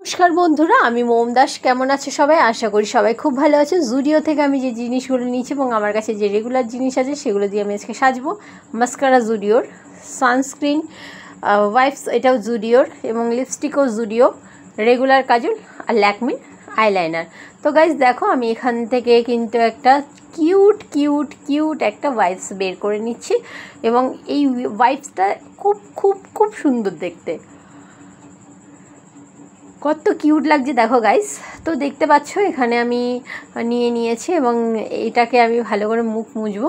নমস্কার বন্ধুরা, আমি মোম দাস। কেমন আছে সবাই? আশা করি সবাই খুব ভালো আছে। জুডিও থেকে আমি যে জিনিসগুলো নিয়েছি এবং আমার কাছে যে রেগুলার জিনিস আছে সেগুলো দিয়ে আমি আজকে সাজবো। মাস্কারা জুডিওর, সানস্ক্রিন ওয়াইপস এটাও জুডিওর, এবং লিপস্টিকও জুডিও, রেগুলার কাজল আর ল্যাকমির আইলাইনার। তো গাইজ দেখো, আমি এখান থেকে কিন্তু একটা কিউট কিউট কিউট একটা ওয়াইপস বের করে নিচ্ছি, এবং এই ওয়াইপসটা খুব খুব খুব সুন্দর দেখতে। কত কিউট লাগছে দেখো গাইস। তো দেখতে পাচ্ছ এখানে আমি নিয়েছি, এবং এটাকে আমি ভালো করে মুখ মুছবো।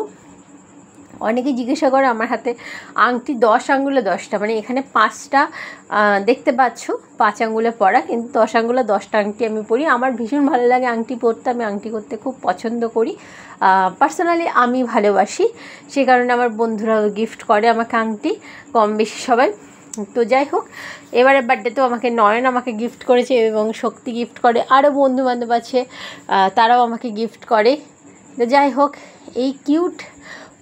অনেকে জিজ্ঞাসা করে আমার হাতে আংটি 10 আঙ্গুলে 10টা, মানে এখানে 5টা দেখতে পাচ্ছ, 5 আঙ্গুলে পরা, কিন্তু 10 আঙ্গুলে 10টা আংটি আমি পরি। আমার ভীষণ ভালো লাগে আংটি পরতে, আমি আংটি করতে খুব পছন্দ করি। পার্সোনালি আমি ভালোবাসি, সে কারণে আমার বন্ধুরাও গিফট করে আমাকে আংটি, কম বেশি সবাই। তো যাই হোক, এবারে বার্থডেতেও আমাকে নয়ন আমাকে গিফট করেছে, এবং শক্তি গিফট করে, আরও বন্ধুবান্ধব আছে তারাও আমাকে গিফট করে। তো যাই হোক, এই কিউট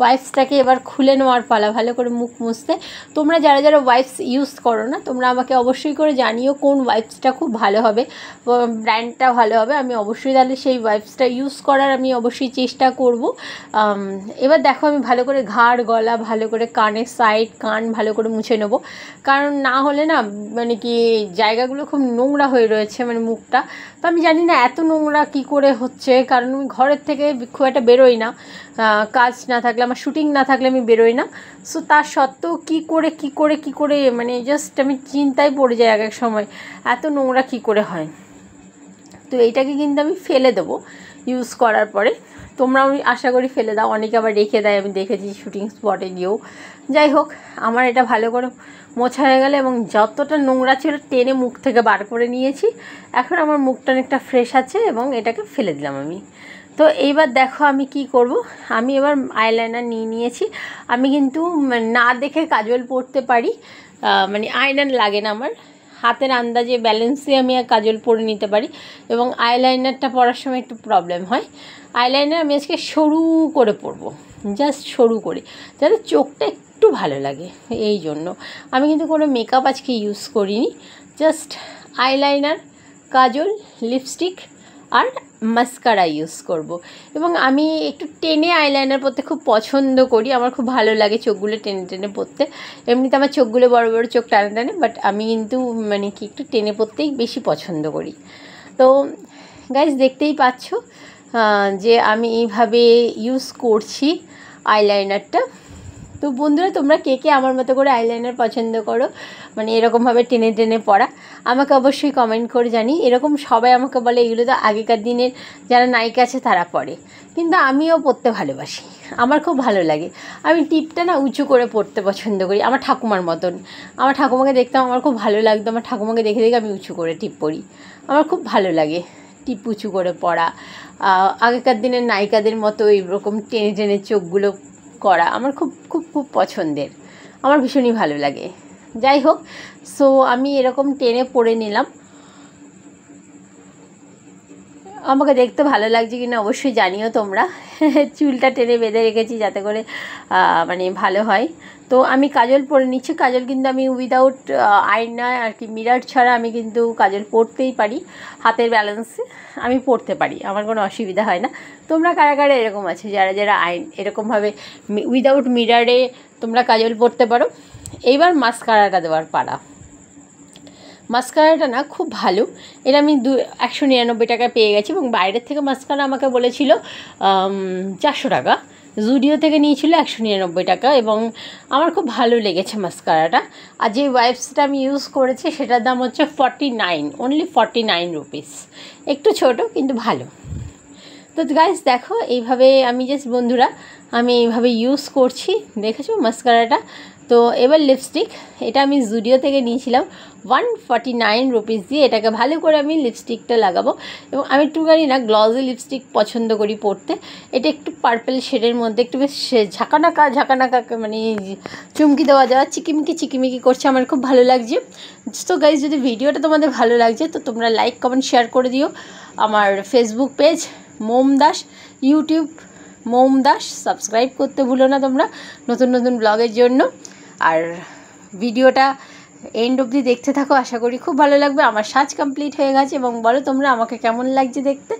ওয়াইপসটাকে এবার খুলে নেওয়ার পালা, ভালো করে মুখ মুছতে। তোমরা যারা যারা ওয়াইপস ইউজ করো না, তোমরা আমাকে অবশ্যই করে জানিও কোন ওয়াইপসটা খুব ভালো হবে, ব্র্যান্ডটা ভালো হবে। আমি অবশ্যই তাহলে সেই ওয়াইপসটা ইউজ করার আমি অবশ্যই চেষ্টা করব। এবার দেখো, আমি ভালো করে ঘাড়, গলা, ভালো করে কানের সাইড, কান ভালো করে মুছে নেবো, কারণ না হলে না মানে কি জায়গাগুলো খুব নোংরা হয়ে রয়েছে, মানে মুখটা। তো আমি জানি না এত নোংরা কি করে হচ্ছে, কারণ আমি ঘরের থেকে খুব একটা বেরোই না, কাজ না থাকলে, আমার শুটিং না থাকলে আমি বেরোই না। সো তার সত্ত্বেও কী করে মানে জাস্ট আমি চিন্তায় পড়ে যাই এক এক সময়, এত নোংরা কী করে হয়। তো এইটাকে কিন্তু আমি ফেলে দেবো ইউজ করার পরে। তোমরাও আশা করি ফেলে দাও, অনেকে আবার রেখে দেয়, আমি দেখেছি শুটিং স্পটে গিয়েও। যাই হোক, আমার এটা ভালো করে মোছা হয়ে গেলে, এবং যতটা নোংরা ছিল টেনে মুখ থেকে বার করে নিয়েছি। এখন আমার মুখটা অনেকটা ফ্রেশ আছে, এবং এটাকে ফেলে দিলাম আমি। তো এইবার দেখো আমি কি করব। আমি এবার আইলাইনার নিয়েছি। আমি কিন্তু না দেখে কাজল পরতে পারি, মানে আইলাইনার লাগে না আমার, হাতের আন্দাজে ব্যালেন্সে আমি কাজল পরে নিতে পারি, এবং আইলাইনারটা পরার সময় একটু প্রবলেম হয়। আইলাইনার আমি আজকে সরু করে পরবো, জাস্ট সরু করে, যাতে চোখটা একটু ভালো লাগে। এই জন্য আমি কিন্তু কোনো মেকআপ আজকে ইউজ করিনি, জাস্ট আইলাইনার, কাজল, লিপস্টিক আর মাস্কারা ইউজ করব। এবং আমি একটু টেনে আইলাইনার পরতে খুব পছন্দ করি, আমার খুব ভালো লাগে চোখগুলো টেনে টেনে পরতে। এমনিতে আমার চোখগুলো বড় বড় চোখ টানে টানে, বাট আমি কিন্তু মানে কি একটু টেনে পরতেই বেশি পছন্দ করি। তো গাইজ দেখতেই পাচ্ছ যে আমি এইভাবে ইউজ করছি আইলাইনারটা। তো বন্ধুরা, তোমরা কে কে আমার মতো করে আইলাইনার পছন্দ করো, মানে এরকমভাবে টেনে টেনে পরা, আমাকে অবশ্যই কমেন্ট করে জানি। এরকম সবাই আমাকে বলে এগুলো তো আগেকার দিনের যারা নায়িকা আছে তারা পরে, কিন্তু আমিও পরতে ভালোবাসি, আমার খুব ভালো লাগে। আমি টিপটা না উঁচু করে পরতে পছন্দ করি, আমার ঠাকুমার মতন। আমার ঠাকুমাকে দেখতাম, আমার খুব ভালো লাগতো, আমার ঠাকুমাকে দেখে দেখে আমি উঁচু করে টিপ পরি, আমার খুব ভালো লাগে টিপ উঁচু করে পরা। আগেকার দিনের নায়িকাদের মতো এইরকম টেনে টেনে চোখগুলো করা আমার খুব খুব খুব পছন্দের, আমার ভীষণই ভালো লাগে। যাই হোক, সো আমি এরকম টেনে পরে নিলাম। আমাকে দেখতে ভালো লাগছে কিনা অবশ্যই জানিও তোমরা। চুলটা টেনে বেঁধে রেখেছি যাতে করে মানে ভালো হয়। তো আমি কাজল পরে নিচ্ছি। কাজল কিন্তু আমি উইদাউট আয়না আর কি, মিরার ছাড়া আমি কিন্তু কাজল পরতেই পারি, হাতের ব্যালেন্সে আমি পরতে পারি, আমার কোনো অসুবিধা হয় না। তোমরা কারা কারা এরকম আছে যারা যারা এরকমভাবে উইদাউট মিরারে তোমরা কাজল পরতে পারো? এইবার মাস্কারাটা দেওয়ার পালা। মাস্কারাটা না খুব ভালো, এটা আমি 199 টাকায় পেয়ে গেছি, এবং বাইরের থেকে মাস্কারা আমাকে বলেছিল 400 টাকা, জুডিও থেকে নিয়েছিল 199 টাকা, এবং আমার খুব ভালো লেগেছে মাস্কারাটা। আর যে ওয়াইপসটা আমি ইউজ করেছি সেটার দাম হচ্ছে 49, অনলি 49 রুপিস, একটু ছোটো কিন্তু ভালো। তো গাইস দেখো, এইভাবে আমি জাস্ট বন্ধুরা আমি এইভাবে ইউজ করছি, দেখেছো মাস্কারাটা। তো এবার লিপস্টিক, এটা আমি জুডিও থেকে নিয়েছিলাম 149 রুপিস দিয়ে। এটাকে ভালো করে আমি লিপস্টিকটা লাগাবো, এবং আমি একটুখানি না গ্লসি লিপস্টিক পছন্দ করি পরতে। এটা একটু পার্পল শেডের মধ্যে, একটু বেশ ঝাঁকানাকা মানে চুমকি দেওয়া যাওয়া, চিকিমিকি করছে, আমার খুব ভালো লাগছে। তো গাইস, যদি ভিডিওটা তোমাদের ভালো লাগছে তো তোমরা লাইক, কমেন্ট, শেয়ার করে দিও। আমার ফেসবুক পেজ মোম দাস, ইউটিউব মোম দাস, সাবস্ক্রাইব করতে ভুলো না তোমরা নতুন নতুন ব্লগের জন্য। আর ভিডিওটা এন্ড অবধি দেখতে থাকো, আশা করি খুব ভালো লাগবে। আমার সাজ কমপ্লিট হয়ে গেছে এবং বলো তোমরা আমাকে কেমন লাগছে দেখতে,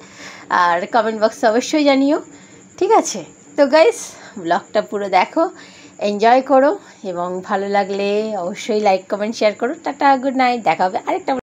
আর কমেন্ট বক্সে অবশ্যই জানিও, ঠিক আছে? তো গাইস, ব্লগটা পুরো দেখো, এনজয় করো এবং ভালো লাগলে অবশ্যই লাইক কমেন্ট শেয়ার করো। টাটা, গুড নাইট, দেখা হবে আরেকটা